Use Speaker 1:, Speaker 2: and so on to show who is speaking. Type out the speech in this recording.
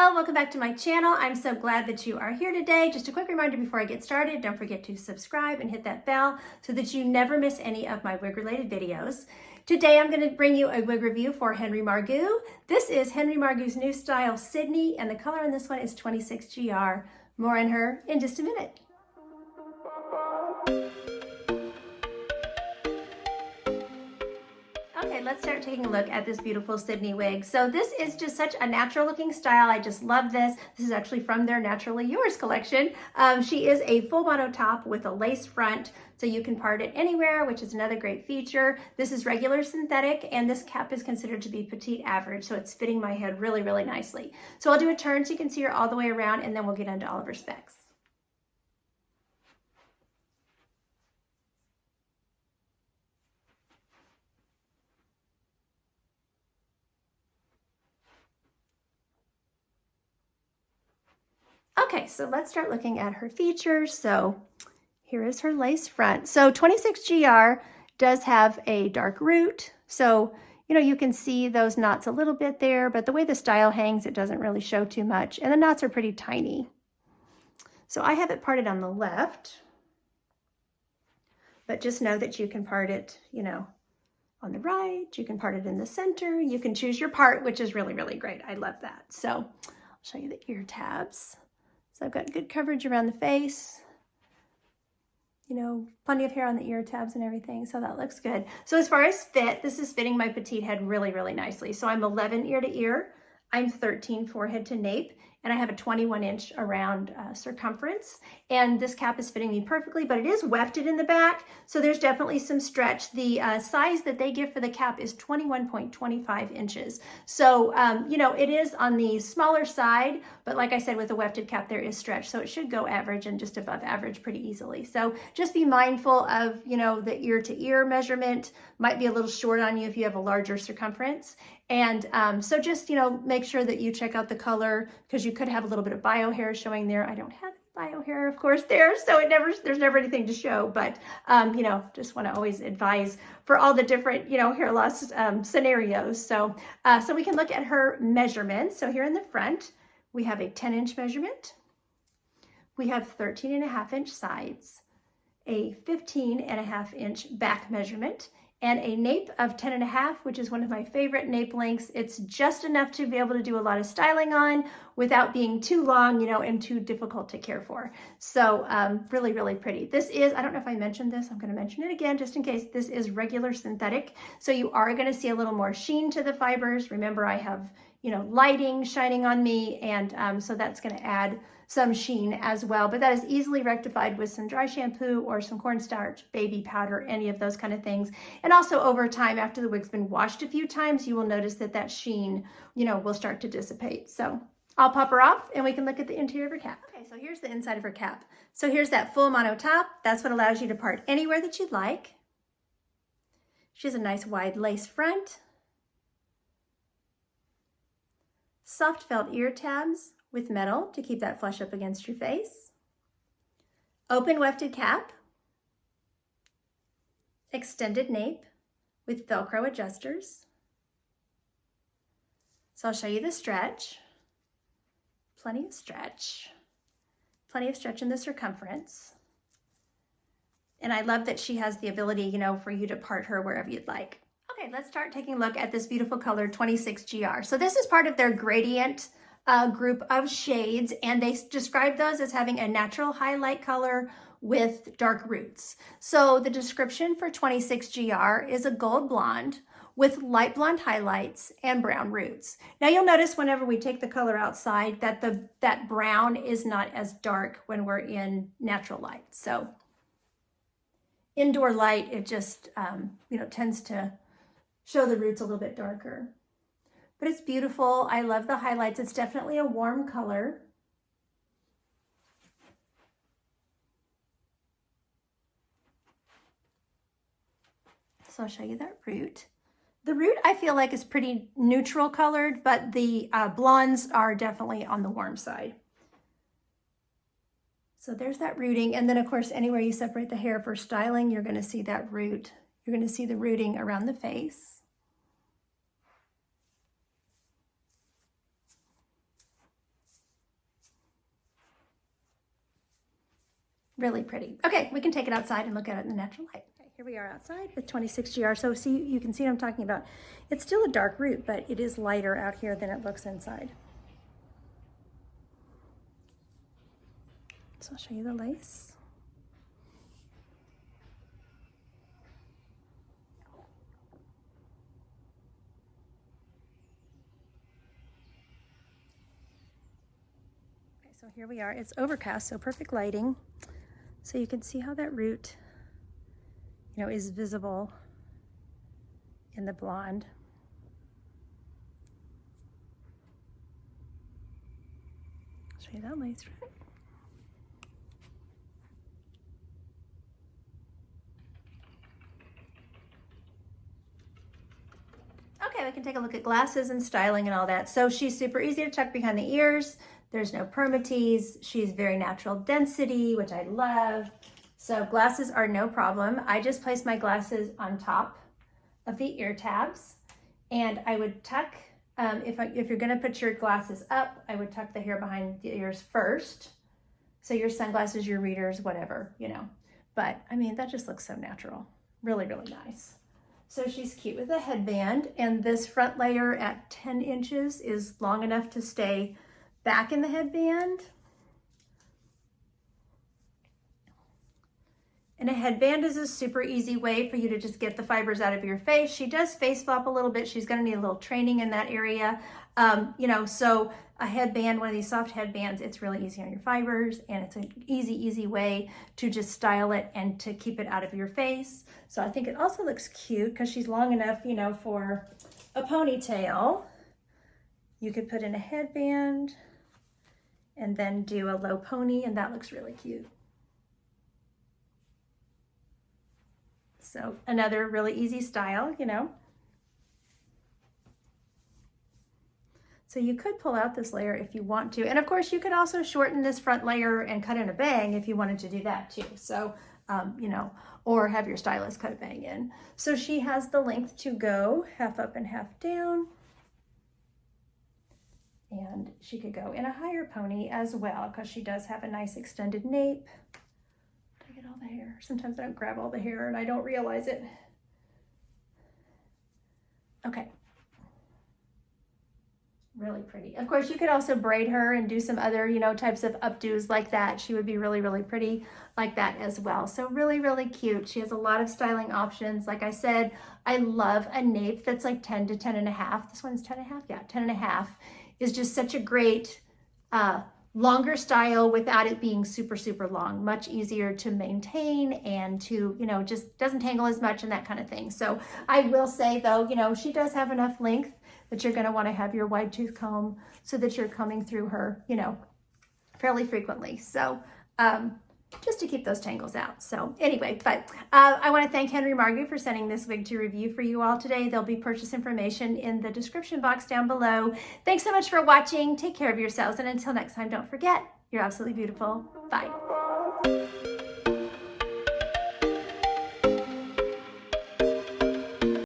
Speaker 1: Hello, welcome back to my channel. I'm so glad that you are here today. Just a quick reminder before I get started, don't forget to subscribe and hit that bell so that you never miss any of my wig related videos. Today I'm going to bring you a wig review for Henry Margu. This is Henry Margu's new style, Sydney, and the color in this one is 26GR. More on her in just a minute. Okay, let's start taking a look at this beautiful Sydney wig. So this is just such a natural looking style. I just love this. This is actually from their Naturally Yours collection. She is a full mono top with a lace front, so you can part it anywhere, which is another great feature. This is regular synthetic, and this cap is considered to be petite average, so it's fitting my head really, really nicely. So I'll do a turn so you can see her all the way around, and then we'll get into all of her specs. Okay, so let's start looking at her features. So here is her lace front. So 26GR does have a dark root. So, you can see those knots a little bit there, but the way the style hangs, it doesn't really show too much. And the knots are pretty tiny. So I have it parted on the left, but just know that you can part it, on the right, you can part it in the center, you can choose your part, which is really, really great. I love that. So I'll show you the ear tabs. So I've got good coverage around the face, plenty of hair on the ear tabs and everything. So that looks good. So as far as fit, this is fitting my petite head really, really nicely. So I'm 11 ear to ear. I'm 13 forehead to nape, and I have a 21-inch around circumference. And this cap is fitting me perfectly, but it is wefted in the back, so there's definitely some stretch. The size that they give for the cap is 21.25 inches. So, it is on the smaller side, but like I said, with a wefted cap, there is stretch, so it should go average and just above average pretty easily. So just be mindful of, the ear-to-ear measurement might be a little short on you if you have a larger circumference. And so just, make sure that you check out the color, because you could have a little bit of bio hair showing there. I don't have bio hair, of course, there, so there's never anything to show, but, just want to always advise for all the different, hair loss scenarios. So, so we can look at her measurements. So here in the front, we have a 10-inch measurement. We have 13.5-inch sides, a 15.5-inch back measurement, and a nape of 10.5, which is one of my favorite nape lengths. It's just enough to be able to do a lot of styling on without being too long, and too difficult to care for. So really, really pretty. This is, I don't know if I mentioned this, I'm going to mention it again just in case. This is regular synthetic. So you are going to see a little more sheen to the fibers. Remember, I have, lighting shining on me, and so that's going to add some sheen as well, but that is easily rectified with some dry shampoo or some cornstarch, baby powder, any of those kind of things. And also over time, after the wig's been washed a few times, you will notice that that sheen, will start to dissipate. So I'll pop her off and we can look at the interior of her cap. Okay, so here's the inside of her cap. So here's that full mono top. That's what allows you to part anywhere that you'd like. She has a nice wide lace front. Soft felt ear tabs with metal to keep that flush up against your face. Open wefted cap. Extended nape with Velcro adjusters. So I'll show you the stretch. Plenty of stretch. Plenty of stretch in the circumference. And I love that she has the ability, for you to part her wherever you'd like. Okay, let's start taking a look at this beautiful color 26GR. So this is part of their gradient group of shades, and they describe those as having a natural highlight color with dark roots. So the description for 26GR is a gold blonde with light blonde highlights and brown roots. Now you'll notice whenever we take the color outside that that brown is not as dark when we're in natural light. So indoor light, it just tends to show the roots a little bit darker. But it's beautiful. I love the highlights. It's definitely a warm color. So I'll show you that root. The root I feel like is pretty neutral colored, but the blondes are definitely on the warm side. So there's that rooting. And then of course, anywhere you separate the hair for styling, you're going to see that root. You're going to see the rooting around the face. Really pretty. Okay, we can take it outside and look at it in the natural light. Okay, here we are outside with 26GR. So see, you can see what I'm talking about. It's still a dark root, but it is lighter out here than it looks inside. So I'll show you the lace. So here we are, it's overcast, so perfect lighting. So you can see how that root, is visible in the blonde. Show you that lace front. Okay, we can take a look at glasses and styling and all that. So she's super easy to tuck behind the ears. There's no permatease. She's very natural density, which I love. So glasses are no problem. I just place my glasses on top of the ear tabs, and I would tuck, if you're gonna put your glasses up, I would tuck the hair behind the ears first. So your sunglasses, your readers, whatever, But I mean, that just looks so natural. Really, really nice. So she's cute with a headband, and this front layer at 10 inches is long enough to stay back in the headband. And a headband is a super easy way for you to just get the fibers out of your face. She does face flop a little bit. She's gonna need a little training in that area. So a headband, one of these soft headbands, it's really easy on your fibers, and it's an easy way to just style it and to keep it out of your face. So I think it also looks cute because she's long enough, for a ponytail. You could put in a headband and then do a low pony, and that looks really cute. So another really easy style, So you could pull out this layer if you want to. And of course you could also shorten this front layer and cut in a bang if you wanted to do that too. So, or have your stylist cut a bang in. So she has the length to go half up and half down. And she could go in a higher pony as well, because she does have a nice extended nape. Did I get all the hair? Sometimes I don't grab all the hair and I don't realize it. Okay. Really pretty. Of course, you could also braid her and do some other, types of updos like that. She would be really, really pretty like that as well. So really, really cute. She has a lot of styling options. Like I said, I love a nape that's like 10 to 10 and a half. This one's 10 and a half? Yeah, 10 and a half is just such a great longer style without it being super, super long. Much easier to maintain and to, just doesn't tangle as much and that kind of thing. So I will say though, she does have enough length that you're going to want to have your wide tooth comb so that you're combing through her, fairly frequently. So just to keep those tangles out. So anyway, but I want to thank Henry Margu for sending this wig to review for you all today. There'll be purchase information in the description box down below. Thanks so much for watching. Take care of yourselves. And until next time, don't forget, you're absolutely beautiful. Bye.